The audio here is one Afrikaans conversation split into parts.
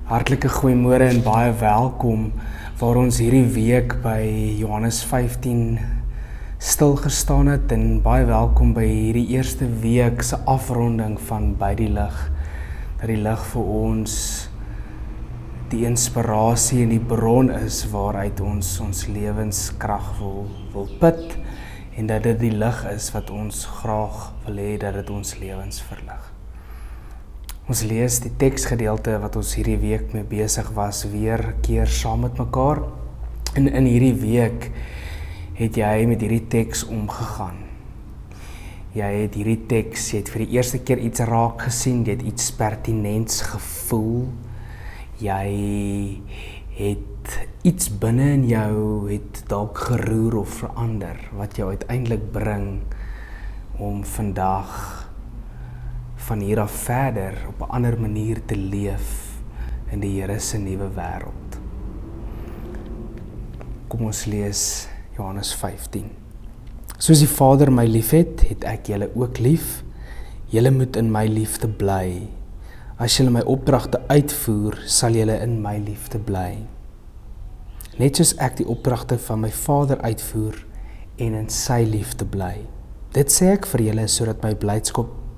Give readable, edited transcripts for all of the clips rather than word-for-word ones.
Hartlike goeiemôre en baie welkom waar ons hierdie week by Johannes 15 stil gestaan het en baie welkom by hierdie eerste week se afronding van by die lig. Dat die lig vir ons die inspirasie en die bron is waaruit ons lewenskrag wil put en dat dit die lig is wat ons graag wil hê dat dit ons lewens verlig. Ons lees die teksgedeelte wat ons hierdie week mee besig was weer keer saam met mekaar. En in hierdie week het jy met hierdie teks omgegaan. Jy het hierdie teks, jy het vir die eerste keer iets raak gesien, jy het iets pertinents gevoel. Jy het iets binne in jou het dalk geroer of verander wat jou uiteindelik bring om vandag van hier af verder op 'n ander manier te leef in die Here se nuwe wêreld. Kom ons lees Johannes 15. Soos die Vader my liefhet, het ek julle ook lief. Julle moet in my liefde bly. As julle my opdragte uitvoer, sal julle in my liefde bly. Net soos ek die opdragte van my Vader uitvoer en in sy liefde bly. Dit sê ek vir julle sodat my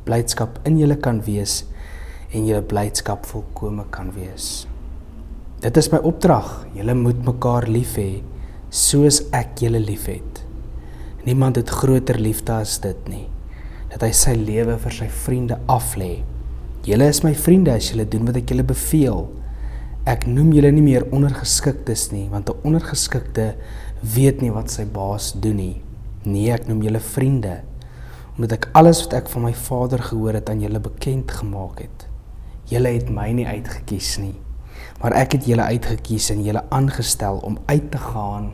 blydskap in julle kan wees en julle blydskap volkome kan wees. Dit is my opdrag, julle moet mekaar lief hê, soos ek julle lief het. Niemand het groter liefde as dit nie, dat hy sy lewe vir sy vriende aflê. Julle is my vriende as julle doen wat ek julle beveel. Ek noem julle nie meer ondergeskiktes nie, want 'n ondergeskikte weet nie wat sy baas doen nie. Nee, ek noem julle vriende, omdat ek alles wat ek van my Vader gehoor het aan julle bekend gemaak het. Julle het my nie uitgekies nie, maar ek het julle uitgekies en julle aangestel om uit te gaan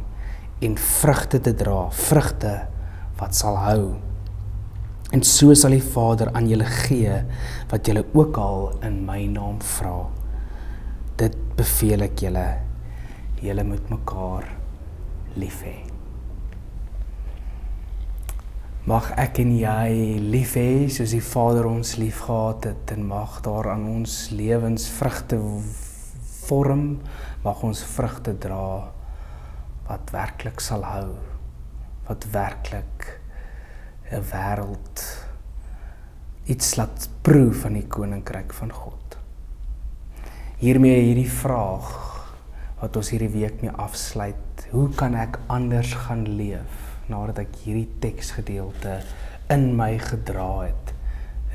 en vrugte te dra, vrugte wat sal hou. En so sal die Vader aan julle gee wat julle ook al in my naam vra. Dit beveel ek julle, julle moet mekaar lief hê. Mag ek en jy lief hê soos die Vader ons lief gehad het en mag daar aan ons lewens vrugte vorm, mag ons vrugte dra wat werklik sal hou, wat werklik 'n wêreld iets laat proe van die koninkryk van God. Hiermee hierdie vraag wat ons hierdie week mee afsluit, hoe kan ek anders gaan leef nadat ek hierdie teksgedeelte in my gedra het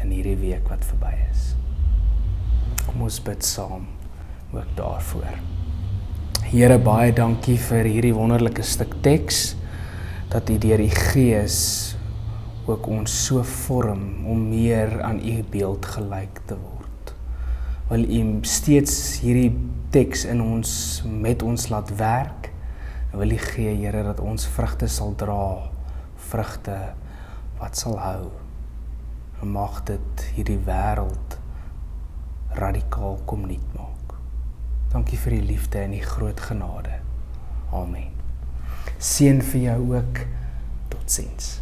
in hierdie week wat verby is. Kom ons bid saam ook daarvoor. Here, baie dankie vir hierdie wonderlike stuk teks, dat U deur die Gees ook ons so vorm om meer aan U beeld gelyk te word. Wil U steeds hierdie teks in ons, met ons laat werk, en wil U gee, Here, dat ons vrugte sal dra, vrugte wat sal hou. En mag dit hierdie wêreld radikaal kom nuut maak. Dankie vir die liefde en die groot genade. Amen. Seën vir jou ook. Totsiens.